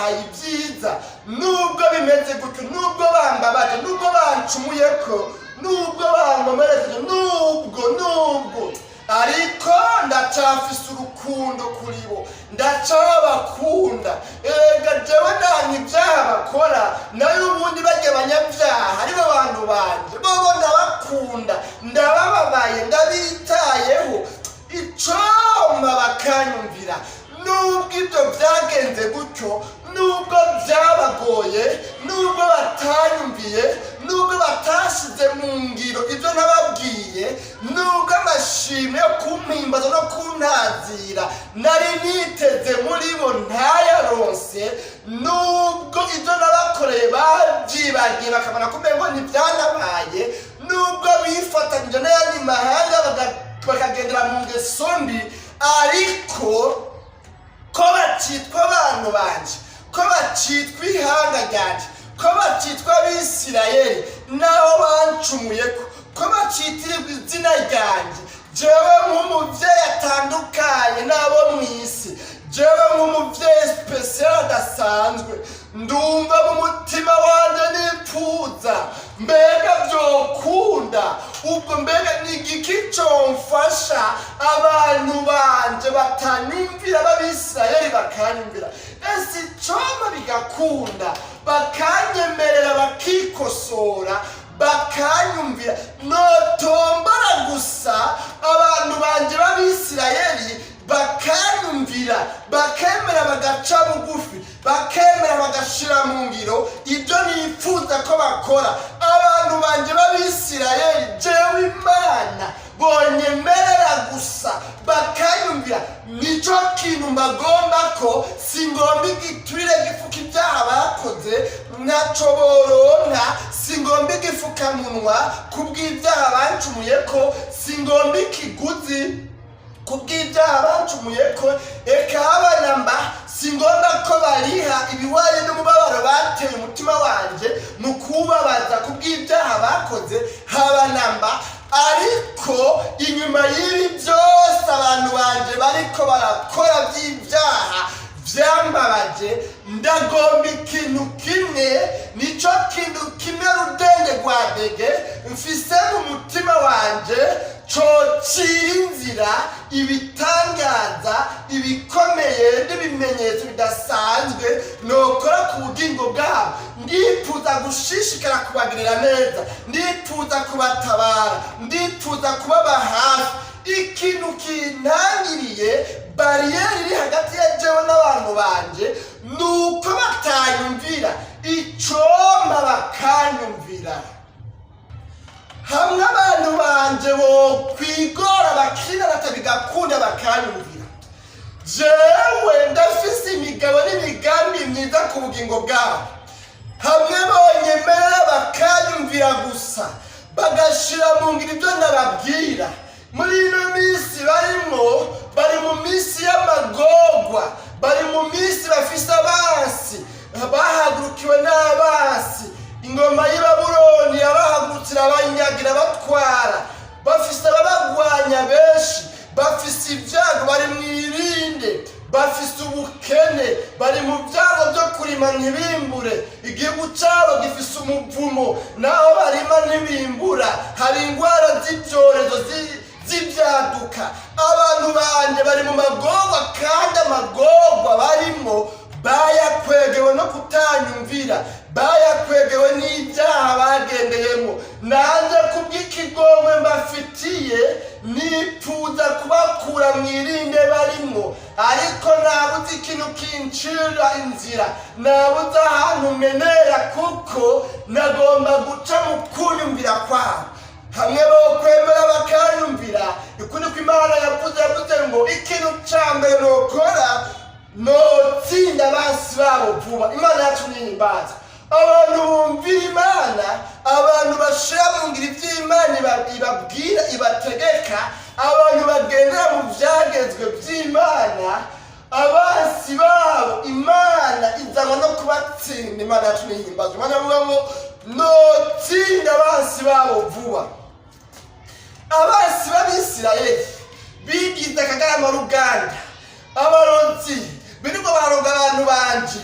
bampaye ibyiza nubwo bimeze gutyo, nubwo bambabaje, nubwo bancumuye ko, nubwo bankomerekeje, nubwo ariko ndacafise urukundo kuri bo, ndacabakunda. Ega jewe nta ibyaha bakora, nayo ubundi barya abanyabyaha aribo bantu banje, bobo ndabakunda, ndabababaye, ndabitayeho. Icompa bakanyumvira, nubwo ibyo byagenze gutyo, nubwo byabagoye, nubwo batanyumviye, nubwo batashize mu ngiro ibyo nababwiye, nubwo amashimwe yo kumpimbaza no kuntazira nari niteze muri bo ntayaronse, nubwo ibyo nabakoreye babyibagiye bakabona kumengo ntibyanabaye, nubwo bifatanyije n'ayandi mahanga bakagendera mu ngeso mbi, ariko ko bacitwa abantu banje, ko bacitwa ihanga ryanje, ko bacitwa Abisirayeli naho bancumuye ko bacitirirwa izina ryanje, jewe nk'umuvyeyi atandukanye n'abo mw'isi, jewe nk'umuvyeyi special adasanzwe, ndumva mu mutima wanje nipfuza mbega vyokunda, ubwo mbega n'igiki comfasha abantu banje batanyumvira b'Abisirayeli bakanyumvira. Ese Icompa bigakunda bakanyemerera bakikosora bakanyumvira, notombora gusa abantu banje b'Abisirayeli bakanyumvira, bakemera bagaca bugufi, bakemera bagashira mu ngiro ibyo nifuza ko bakora. Abantu banje b'Abisirayeli jewe Imana bonyemerera gusa bakanyumvira, nico kintu mbagomba ko, singomba igiturire gifuka ibyaha bakoze ntaco boronka, singomba igifukamunwa kubw'ibyaha bancumuye ko, singomba ikiguzi kubw'ibyaha bancumuye ko, eka abanamba singomba ko bariha ibiwaye n'umubabaro bateye umutima wanje mu kubabaza kubw'ibyaha bakoze habanamba. Ariko inyuma y'ibi byose abantu banje bariko barakora by'ibyaha vyambabaje, ndagomba ikintu kimwe, nico kintu kimwe rudende rwa dege mfise mu mutima wanje, cocira inzira ibitangaza ibikomeye n'ibimenyetso bidasanzwe nokora ku bugingo bwabo. Ndipfuza gushishikara kubagirira neza, ndipfuza kubatabara, ndipfuza kubaba hafi. Ikintu kintangiriye bariyeri iri hagati ya jewe n'abantu banje nuko batanyumvira, Icompa bakanyumvira. Hamwe abantu banje bo kwigora bakina batabigakunda bakanyumvira, jewe ndafise imigabo n'imigambi myiza ku bugingo bwabo. Hamwe bonyemerera bakanyumvira gusa, bagashira mu ngiro ibyo nababwira. Muri ino minsi barimwo, bari mu minsi y'amagorwa, bari mu minsi bafise abansi, bahagurukiwe n'abansi. Ingoma y'i Babuloni yabahagurukira abanyagira batwara, bafise ababagwanya benshi, bafise ibyago, bari mwirinde, bafise ubukene, bari mu byago byo kurima ntibimbure. Igihugu cyabo gifise umuvumo, naho barima ntibimbura, hari ingwara z'ibyorezo z'ibyaduka. Abantu banje bari mu magorwa, kandi amagorwa barimo bayakwegewe no kutanyumvira, bayakwegewe n'ibyaha bagendeyemo. Nanje kubw'ikigomwe mbafitiye, nipfuza kubakura mwirinde barimo, ariko nabuze ikintu kincira inzira, nabuze ahantu menera, kuko nagomba guca mu kunyumvira kwabo. Hamwe bo kwemera bakanyumvira, ukuri ko Imana yavuze ngo ikintu ca mbere nokora, notsinda abansi babo vuba. Imana yacu nihimbaza. Abantu bumvira Imana, abantu bashira mu ngiro ivy'Imana ibabwira ibategeka, abantu bagendera mu vyagezwe vy'Imana, abansi babo Imana izanwa no kubatsinda. Imana yacu nihimbaza. Imana avuga ngo notsinda abansi babo vuba. Abansi b'Abisirayeli bigize akagarama ruganda, abarozi biriko baroga abantu banje,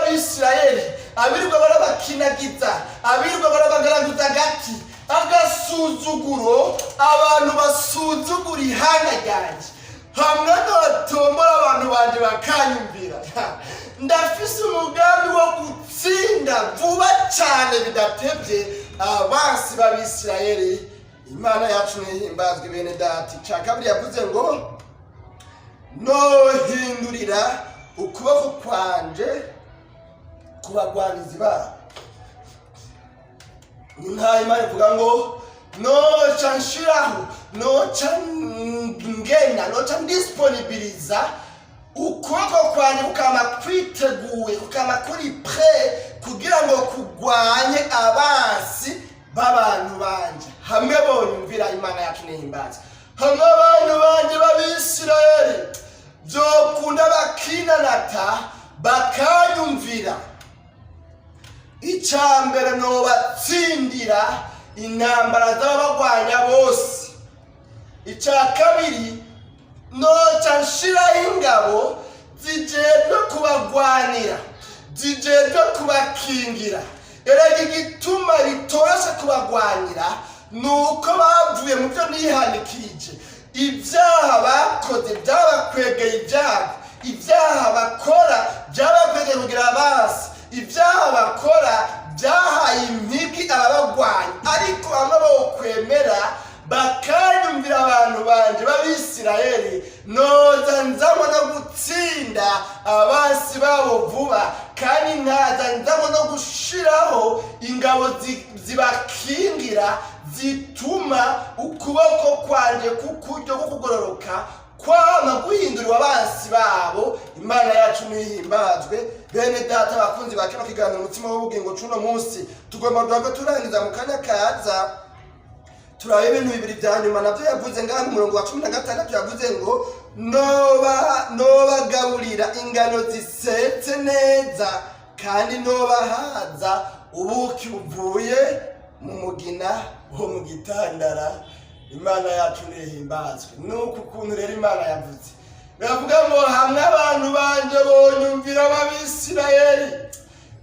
b'Abisirayeli abirirwa barabakinagiza abirirwa barabagaraguza agati agasuzuguro abantu basuzugura ihanga ryanjye hamwe n'abatombora abantu banje bakanyumvira ndafise umugambi wo gutsinda vuba cyane bidatebye abansi b'Abisirayeli. Imana yacu nihimbazwe bene data. Icya kabiri yavuze ngo nohindurira ukuboko kwanje ku bagwanizi babo. Nta Imana ivuga ngo noca nshiraho noca ngena noca ndisponibiliza ukuboko kwanje kukama kwiteguye kukama kuri pre kugira ngo kugwanye abansi b'abantu banje hamwe bonyumvira. Imana yacu nihimbaza hamwe abantu banje b'Abisirayeli byokunda bakinanata bakanyumvira. Icambere no batsindira intambara z'abagwanya bose. Icya kabiri noca nshiraho ingabo zijejwe kubagwanira zijejwe kubakingira. Erega igituma bitoroshe kubagwanira nuko bavuye mu byo nihanikije. Ibyaha bakoze byabakwegeye ibyago, ibyaha bakora byabakwegeye kugira abasi, ibyaha bakora byahaye impigi ababagwanya. Ariko bamwe bokwemera bakanyumvira abantu banje b'Abisirayeli noza nzamo no gutsinda abansi babo vuba, kandi nkaza nzamo no gushiraho ingabo zibakingira zituma ukuboko kwanje kukuryo kukugororoka kwama guhindurwa abansi babo. Imana yacu nihimbazwe bene data bakunzi ba kino kiganiro umutima w'ubugingo cuno munsi. Tugomba duhaga turangiza mu kanya kaza turabe ibintu bibiri bya nyuma nabyo yavuze ngaha mu murongo wa 16 yavuze ngo nobagaburira ingano zisetse neza kandi nobahaza ubuki buvuye mu mugina wo mu gitandara. Imana yacu nihimbazwe. Nuko ukuntu rero Imana yavuze biravuga ngo hamwe abantu banje bonyumvira b'Abisirayeli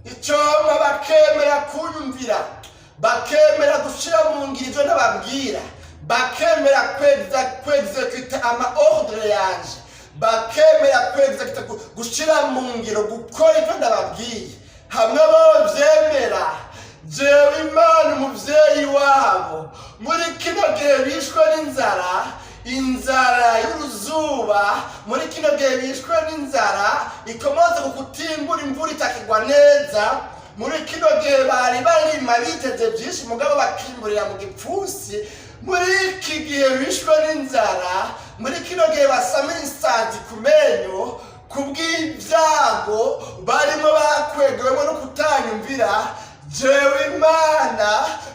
icompa bakemera kunyumvira bakemera gushira mu ngiro ivyo nababwira bakemera kwexecuta ama ordre yanje bakemera kwexecuta gushira mu ngiro gukora ivyo ndababwiye hamwe bovyemera jewe Imana umuvyeyi wabo muri kino gihe bishwe n'inzara inzara y'uruzuba muri kino gihe bishwe n'inzara ikomoze ku kutimbura imvura itakigwa neza muri kino gihe bari barima biteze byinshi mugabo bakimburira mu gipfusi muri iki gihe bishwe n'inzara muri kino gihe basamira isazi ku menyo kubw'ibyago barimo bakwegewemo no kutanyumvira. Jewe Imana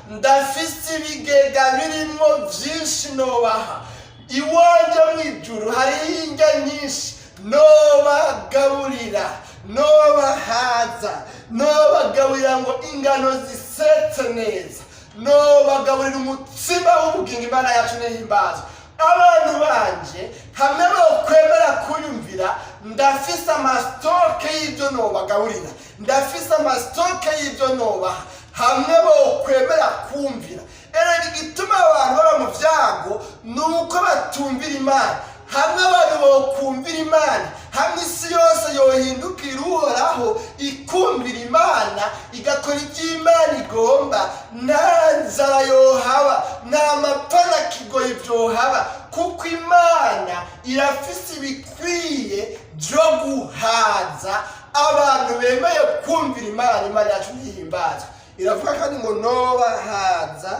ndafise ibigega birimo byinshi nobaha iwanje mw'ijuru hari indya nyinshi nobagaburira nobahaza nobagaburira ngo ingano zisetse neza nobagaburira umutsima w'ubugingo. Imana yacu nihimbazwe. Abantu banje hamwe bokwemera kunyumvira ndafise amastoke y'ibyo nobagaburira ndafise amastoke y'ibyo nobaha hamwe bokwemera kumvira. Erega igituma abantu baba mu vyago nuko batumvira Imana. Hamwe abantu bokumvira Imana hamwe isi yose yohindukira Uhoraho ikumvira Imana igakora ibyo Imana igomba nta nzara yohaba nta mapana kigoye vyohaba kuko Imana irafise ibikwiye byo guhaza abantu bemeye kumvira Imana. Imana yacu nihimbazwe. Iravuga kandi ngo nobahaza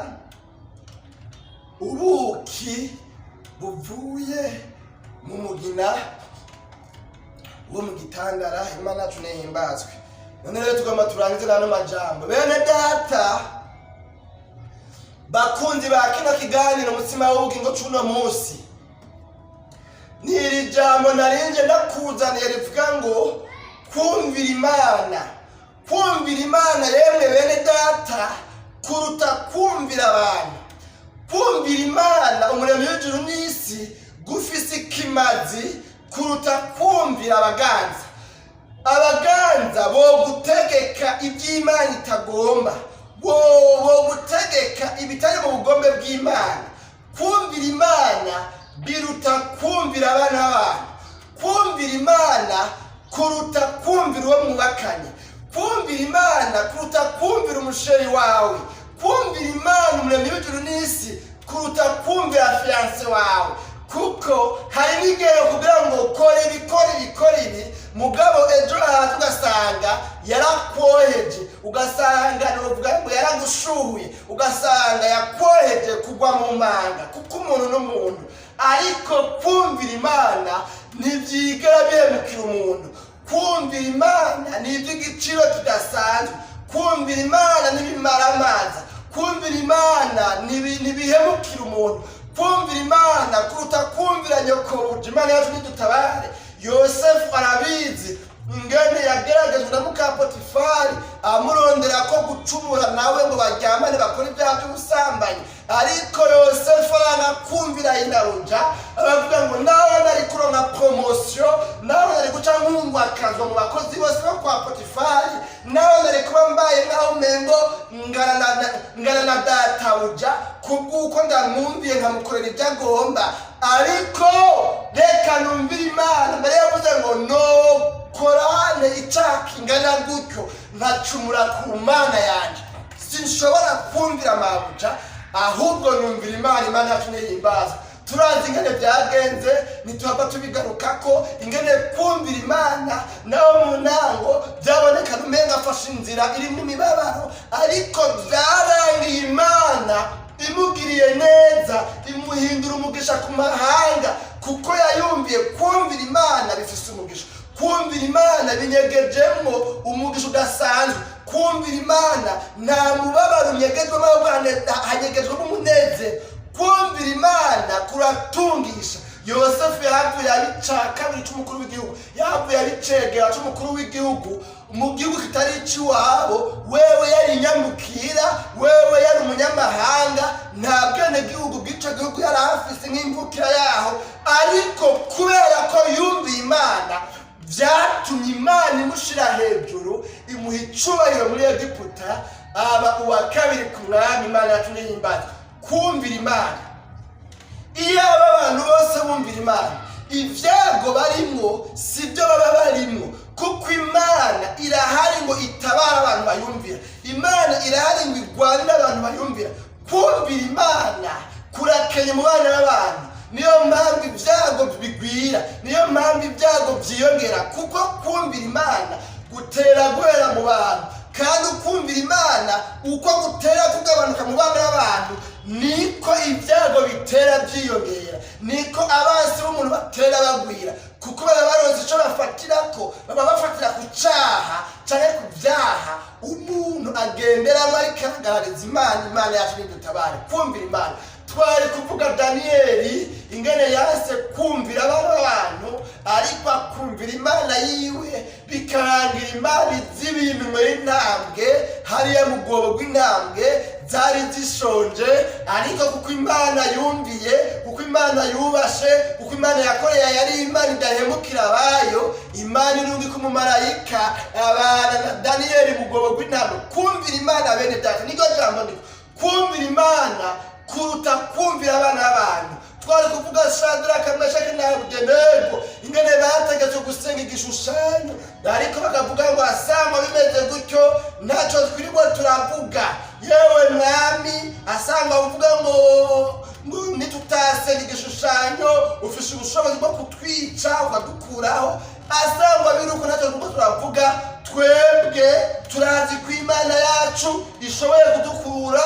ubuki buvuye mu mugina wo mu gitandara. Imana yacu nihimbazwe. None rero tugomba turangize n'ano majambo bene data bakunzi ba kino kiganiro umutima w'ubugingo cuno munsi. Niri jambo narinje ndakuzaniye rivuga ngo kumvira Imana. Kumvira Imana yemwe bene data kuruta kumvira abantu. Kumvira Imana umuremyi w'ijuru n'isi gufise ikimazi kuruta kumvira abaganza. Abaganza kwanza bo gutegeka iby'Imana itagomba, bo gutegeka ibitari mu bugombe bw'Imana. Kumvira Imana biruta kumvira abana b'abantu. Kumvira Imana kuruta kumvira uwo mwubakanye. Kumvira Imana kuruta kumvira umusheri wawe. Kumvira Imana umuremyi w'ijuru n'isi kuruta kumvira fiance wawe. Kuko hari n'igihe kugira ngo ukore ibi mugabo ejo haza ugasanga yarakwoheje, ugasanga n'uvuga ngo yaragushuhuye, ugasanga yakwoheje kugwa mu manga kuko umuntu n'umuntu. Ariko kumvira Imana ntibyigera bihemukira umuntu. Kumvira Imana ni iby'igiciro kidasanzwe. Kumvira Imana ntibimara amaza. Kumvira Imana ntibihemukira umuntu. Kumvira Imana kuruta kumvira nyokobuja. Imana yacu nidutabare. Yosefu arabizi ingene yageragejwe na muka Potifari amurondera ko gucumura nawe ngo baryamane bakora ibyaha by'ubusambanyi. Ariko Yosefu aranakumvira inaruja, aravuga ngo nawe nari kuronka promotion, nawe nari guca nk'ungwakazwa mu bakozi bose bo kwa Potifari, nawe nari kuba mbaye nkaho umengo ngana na databuja kubw'uko ndamwumviye nkamukorera ibyo agomba. Ariko reka numvira Imana. Mbere yavuze ngo no korane icaka ingana gutyo nkacumura ku Mana yanje, sinshobora kumvira mabuja, ahubwo numvira Imana. Imana yacu nihimbaza. Turazi ingene byagenze, nituhava tubigaruka ko ingene kumvira Imana naho mu ntango byaboneka umenga afashe inzira iri mu mibabaro, ariko byarangiye Imana imugiriye neza, imuhindura umugisha ku mahanga, kuko yayumviye. Kumvira Imana bifise umugisha. Kumvira Imana binyegejemo umugisha udasanzwe. Kumvira Imana nta mubabaro unyegejwemo, ahubwo hanyegejwemo umunezero. Kumvira Imana kuratungisha. Yosefu yavuye abica kabiri cy'umukuru w'igihugu, yavuye abicegera cy'umukuru w'igihugu mu gihugu kitari icy'iwabo. Wewe yari inyamukira, wewe yari umunyamahanga, nta bwene gihugu bw'icyo gihugu yari afise nk'imvukira yaho. Ariko kubera ko yumviye Imana, byatumye Imana imushira hejuru, imuha icubahiro muri Egiputa, aba uwa kabiri ku mwami. Imana yacu nihimbaza. Kumvira Imana. Iyo abantu bose bumvira Imana, ibyago barimo sibyo baba barimo, kuko Imana irahari ngo itabara abantu bayumvira. Imana irahari ngo igwanire abantu bayumvira. Kumvira Imana kurakenye mu bana b'abantu. Niyo mpamvu ibyago bigwira, niyo mpamvu ibyago byiyongera, kuko kumvira Imana gutera guhera mu bantu. Kandi ukumvira Imana uko gutera kugabanuka mu bana b'abantu, niko ibyago bitera byiyongera, niko abansi b'umuntu batera bagwira, kuko baba baronse icyo bafatirako. Baba bafatira ku cyaha cyane ku byaha umuntu agenderamo, ariko agaragariza Imana. Imana yacu nidutabare. Kumvira Imana. Twari kuvuga Daniyeli ingene yase kumvira abantu, ariko akumvira Imana yiwe, bikarangira Imana izibiye iminwe y'intambwe hariya mu bwobo bw'intambwe zari zishonje. Ariko kuko Imana yumviye, kuko Imana yubashe, kuko Imana yakoreye yari Imana idahemukira abayo, Imana irungika umumarayika abana na Daniyeli mu bwobo bw'intambwe. Kumvira Imana bene data niko jambo ndiko. Kumvira Imana kuruta kumvira abana b'abantu. Twari kuvuga Shadraka, Meshaki na Abedenego ingene bategetse gusenga igishushanyo, ariko bakavuga ngo asangwa bimeze gutyo ntacyo twirimo turavuga. Yewe mwami, asangwa uvuga ngo nitutasenga igishushanyo ufishe ubushobozi bwo kutwica ukadukuraho. Asangwa biruko ntacyo turavuga. Twebwe turazi ko Imana yacu ishoboye kudukura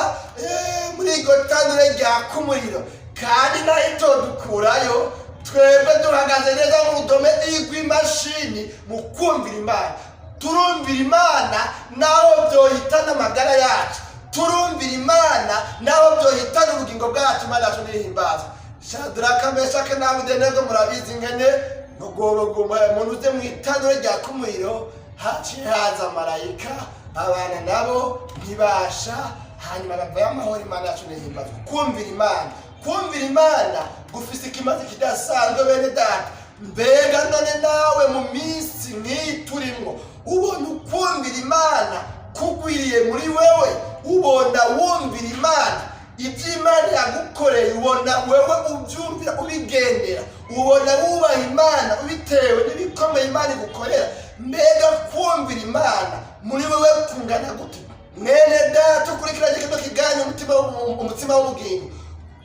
muri iryo tanure ryaka umuriro, kandi nayo dukurayo. Twebwe duhagaze neza nk'urudome rw'imashini mu kumvira Imana. Turumvira Imana naho byohitana amagara yacu. Turumvira Imana naho byohitana ubugingo bwacu. Imana yacu nihimbaza. Shadraka, Meshaki na Abedenego murabizi ingene nugorogoma munuze mu itanure ryaka umuriro, haciye haza marayika, abana nabo ntibasha, hanyuma bavayo amahoro. Imana yacu nihimbaza. Kumvira Imana. Kumvira Imana gufise ikimaze kidasanzwe bene data. Mbega none nawe mu minsi nk'iyi turimo, ubona ukumvira Imana kugwiriye muri wewe, ubona wumvira Imana iby'Imana yagukoreye, ubona wewe ubyumvira ubigendera, ubona wubaha Imana ubitewe n'ibikomeye Imana igukorera, mbega kumvira Imana muri wewe kungana gute? Mwene data ukurikiranye kino kiganiro umutima w'ubugingo,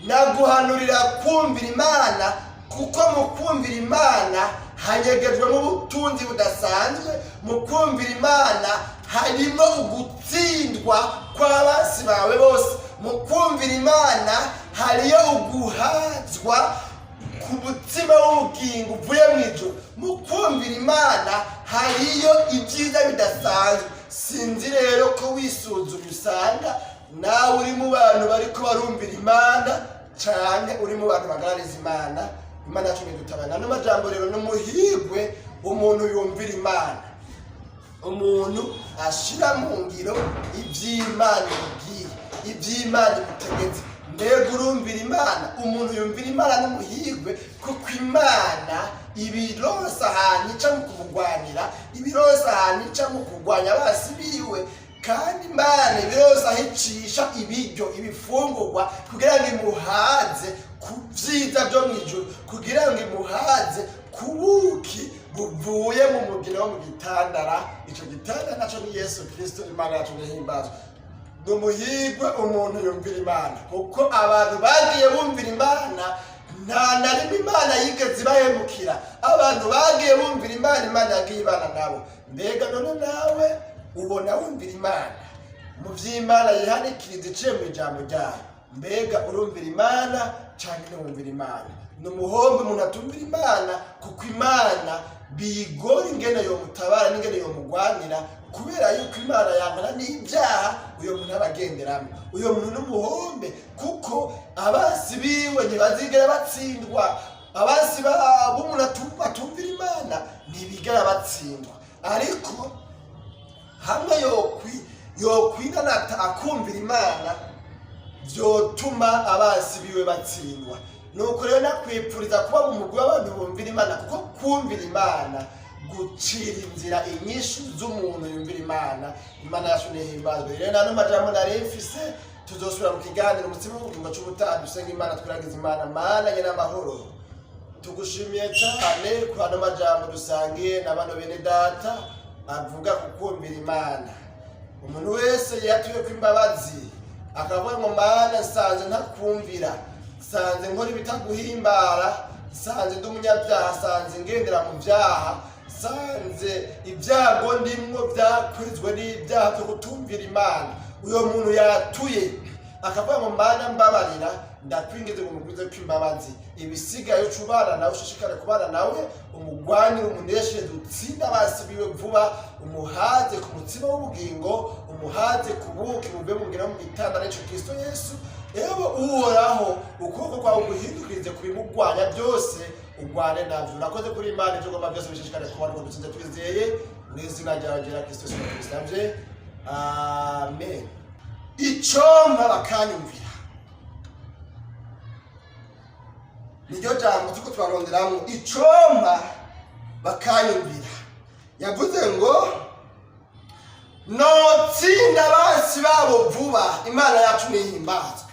naguhanurira kumvira Imana, kuko mu kumvira Imana hanyegejwemo ubutunzi budasanzwe. Mu kumvira Imana harimo ugutsindwa kw'abasi bawe bose. Mu kumvira Imana hariyo uguhazwa ku mutima w'ubugingo uvuye mu ijuru. Mu kumvira Imana hariyo ibyiza bidasanzwe. Sinzi rero ko wisuzumye usanga nawe uri mu bantu bariko barumvira Imana canke uri mu bantu bagarariza Imana. Imana yacu nidutabana. Ano majambo rero n'umuhigwe umuntu yumvira Imana, umuntu ashira mu ngiro ivy'Imana ibwiye, ivy'Imana imutegetse. Mbega urumvira Imana? Umuntu yumvira Imana n'umuhigwe, kuko Imana ibironsa ahantu ica mu kumugwanira, ibironsa ahantu ica mu kurwanya abasi biwe, kandi Imana ibironsa aho icisha ibiryo, ibifungurwa, kugira ngo imuhaze ku vyiza vyo mw'ijuru, kugira ngo imuhaze ku buki buvuye mu mugina wo mu gitandara. Ico gitandara naco ni Yesu Kristo. Imana yacu nihimbazwe. N'umuhigwe umuntu yumvira Imana, kuko abantu bagiye bumvira Imana nta na rimwe Imana yigeze ibahemukira. Abantu bagiye bumvira Imana, Imana yagiye ibana nabo. Mbega none nawe ubona wumvira Imana mu vy'Imana yihanikiriza iciye mu ijambo ryayo? Mbega urumvira Imana canke ntiwumvira Imana? N'umuhombe umuntu atumvira Imana, kuko Imana bigora ingene yomutabara n'ingene yomugwanira, kubera yuko Imana yangana n'ibyaha uyo muntu abagenderamo. Uyo muntu n'umuhombe, kuko abasi biwe ntibazigera batsindwa. Abasi b'umuntu atumvira Imana ntibigera batsindwa, ariko hamwe yokwinanata akumvira Imana vyotuma abasi biwe batsindwa. Nuko rero nakwipfuriza kuba mu mugwi w'abantu bumvira Imana, kuko kumvira Imana gucira inzira inyishu z'umuntu yumvira Imana. Imana yacu nihimbazwe. Rero nano majambo nari mfise, tuzosubira mu kiganiro umutima w'ubugingo c'ubutaha. Dusenga Imana, twiragiza Imana. Mana nyene amahoro, tugushimiye cyane ku ano majambo dusangiye n'abana bene data avuga ku kumvira Imana. Umuntu wese yatuye ku imbabazi akavuga ngo Mana nsanze ntakumvira, nsanze nkora ibitaguhimbara, nsanze ndi umunyabyaha, nsanze ngendera mu byaha, nsanze ibyago ndimwo byakurizwe n'ibyaha byo kutumvira Imana. Uyo muntu yatuye akavuga ngo Mana mbabarira, ndakwingize ngo mugwize kw'imbabazi, ibisigaye ucubana nawe, ushishikare kubana nawe, umugwanire, umuneshere, dutsinda abasi biwe vuba, umuhaze ku mutima w'ubugingo, umuhaze ku buki buve mu mugina wo mu gitandara n'ico Kristo Yesu. Ewe uhoraho, ukuboko kwawe guhindukirize kubimugwanya byose, ugwane navyo. Urakoze kuri Imana, ivyo ugomba byose bishishikare kubana ngo dutsinze twizeye mu izina ryawe ryera Kristo Yesu navye. Amen. Icompa bakanyumvira niryo jambo tuko twaronderamo. Icompa bakanyumvira yavuze ngo notsinda abasi babo vuba. Imana yacu nihimbazwe.